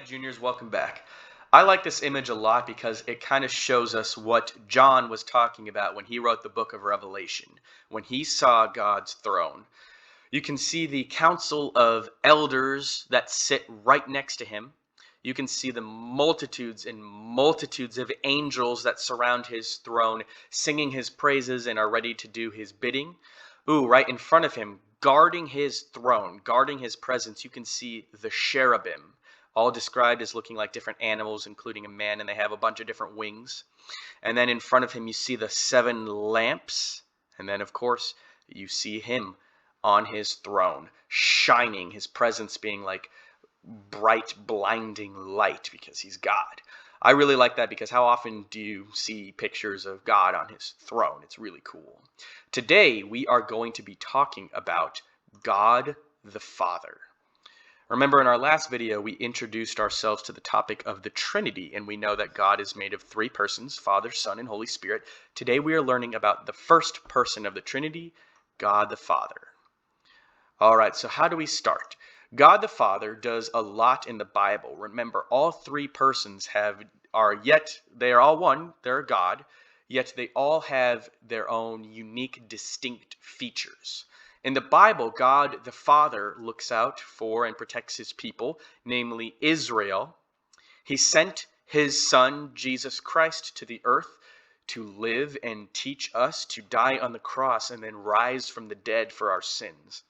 Juniors, welcome back. I like this image a lot because it kind of shows us what John was talking about when he wrote the book of Revelation, when he saw God's throne. You can see the council of elders that sit right next to him. You can see the multitudes and multitudes of angels that surround his throne, singing his praises and are ready to do his bidding. Ooh, right in front of him, guarding his throne, guarding his presence, you can see the cherubim, all described as looking like different animals, including a man, and they have a bunch of different wings. And then in front of him, you see the 7 lamps. And then, of course, you see him on his throne, shining, his presence being like bright, blinding light because he's God. I really like that because how often do you see pictures of God on his throne? It's really cool. Today, we are going to be talking about God the Father. Remember, in our last video, we introduced ourselves to the topic of the Trinity, and we know that God is made of 3 persons, Father, Son, and Holy Spirit. Today, we are learning about the first person of the Trinity, God the Father. All right, so how do we start? God the Father does a lot in the Bible. Remember, all 3 persons they are all one, they're God, yet they all have their own unique, distinct features. In the Bible, God the Father looks out for and protects his people, namely Israel. He sent his Son, Jesus Christ, to the earth to live and teach us, to die on the cross and then rise from the dead for our sins.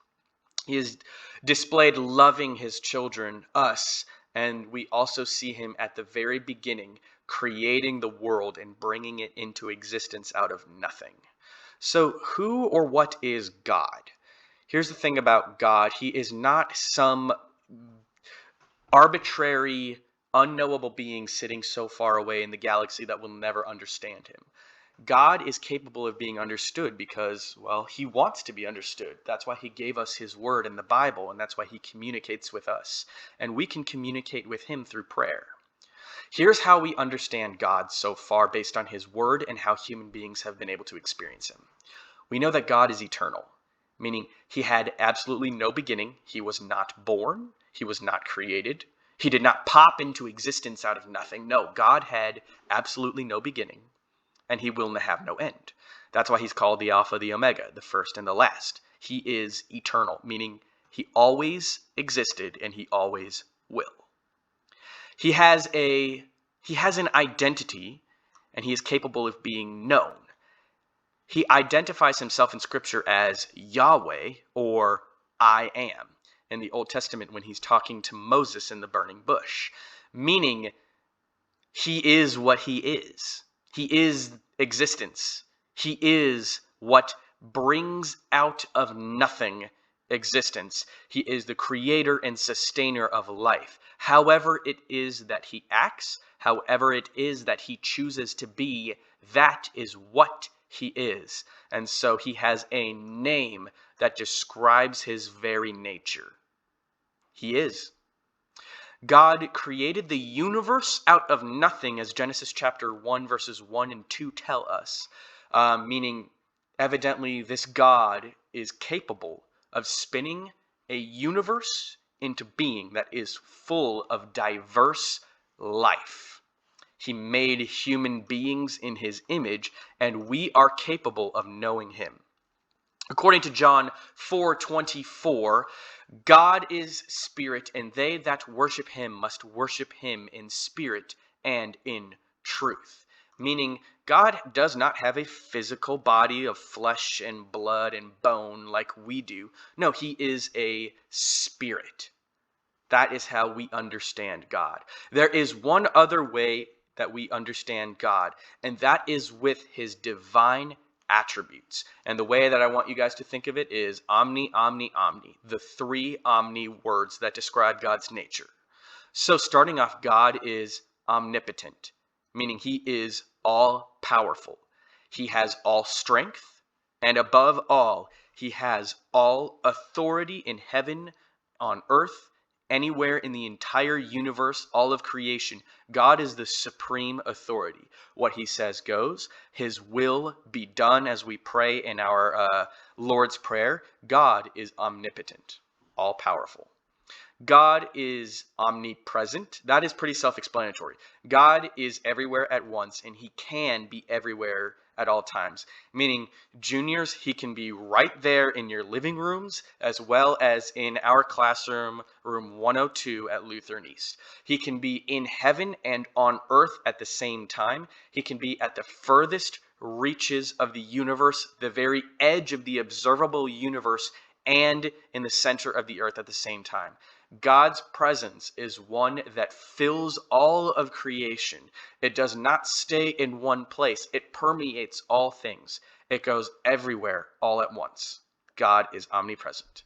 He is displayed loving his children, us, and we also see him at the very beginning creating the world and bringing it into existence out of nothing. So who or what is God? Here's the thing about God. He is not some arbitrary, unknowable being sitting so far away in the galaxy that we'll never understand him. God is capable of being understood because, well, he wants to be understood. That's why he gave us his word in the Bible, and that's why he communicates with us. And we can communicate with him through prayer. Here's how we understand God so far based on his word and how human beings have been able to experience him. We know that God is eternal, meaning he had absolutely no beginning. He was not born. He was not created. He did not pop into existence out of nothing. No, God had absolutely no beginning, and he will have no end. That's why he's called the Alpha, the Omega, the first and the last. He is eternal, meaning he always existed and he always will. He has an identity, and he is capable of being known. He identifies himself in Scripture as Yahweh, or I am, in the Old Testament when he's talking to Moses in the burning bush, meaning he is what he is. He is existence. He is what brings out of nothing existence. He is the creator and sustainer of life. However it is that he acts, however it is that he chooses to be, that is what he is. And so he has a name that describes his very nature. He is. God created the universe out of nothing, as Genesis chapter 1 verses 1 and 2 tell us, meaning evidently this God is capable of spinning a universe into being that is full of diverse life. He made human beings in his image, and we are capable of knowing him. According to John 4:24, God is spirit, and they that worship him must worship him in spirit and in truth. Meaning, God does not have a physical body of flesh and blood and bone like we do. No, he is a spirit. That is how we understand God. There is one other way that we understand God, and that is with his divine attributes. And the way that I want you guys to think of it is omni, omni, omni, the 3 omni words that describe God's nature. So starting off, God is omnipotent, meaning he is all powerful. He has all strength, and above all, he has all authority in heaven, on earth, anywhere in the entire universe, all of creation. God is the supreme authority. What he says goes. His will be done, as we pray in our Lord's Prayer. God is omnipotent, all powerful. God is omnipresent. That is pretty self-explanatory. God is everywhere at once, and he can be everywhere at all times. Meaning, juniors, he can be right there in your living rooms as well as in our classroom, room 102 at Lutheran East. He can be in heaven and on earth at the same time. He can be at the furthest reaches of the universe, the very edge of the observable universe, and in the center of the earth at the same time. God's presence is one that fills all of creation. It does not stay in one place. It permeates all things. It goes everywhere all at once. God is omnipresent.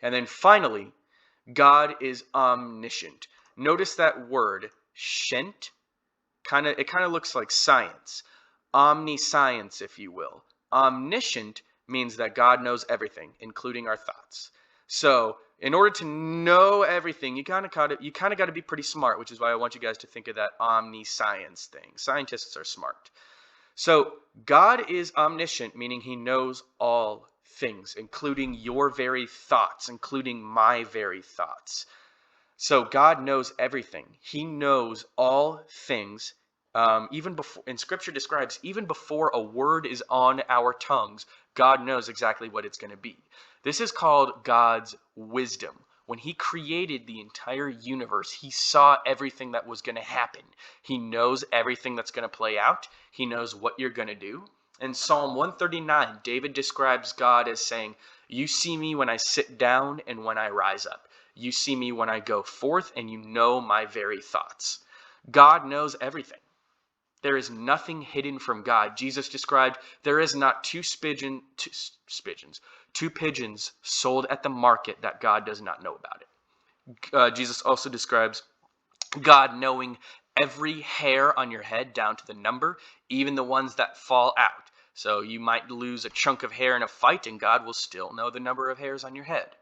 And then finally, God is omniscient. Notice that word, shent, it kind of looks like science. Omniscience, if you will. Omniscient means that God knows everything, including our thoughts. So, in order to know everything, you kind of got to be pretty smart, which is why I want you guys to think of that omniscience thing. Scientists are smart. So, God is omniscient, meaning he knows all things, including your very thoughts, including my very thoughts. So God knows everything. He knows all things. Even before, and Scripture describes, even before a word is on our tongues, God knows exactly what it's going to be. This is called God's wisdom. When he created the entire universe, he saw everything that was going to happen. He knows everything that's going to play out. He knows what you're going to do. In Psalm 139, David describes God as saying, "You see me when I sit down and when I rise up. You see me when I go forth, and you know my very thoughts." God knows everything. There is nothing hidden from God. Jesus described, there is not two pigeons sold at the market that God does not know about it. Jesus also describes God knowing every hair on your head down to the number, even the ones that fall out. So you might lose a chunk of hair in a fight, and God will still know the number of hairs on your head.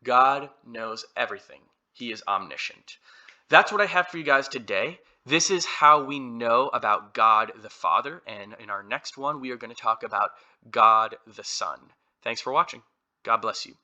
God knows everything. He is omniscient. That's what I have for you guys today. This is how we know about God the Father. And in our next one, we are going to talk about God the Son. Thanks for watching. God bless you.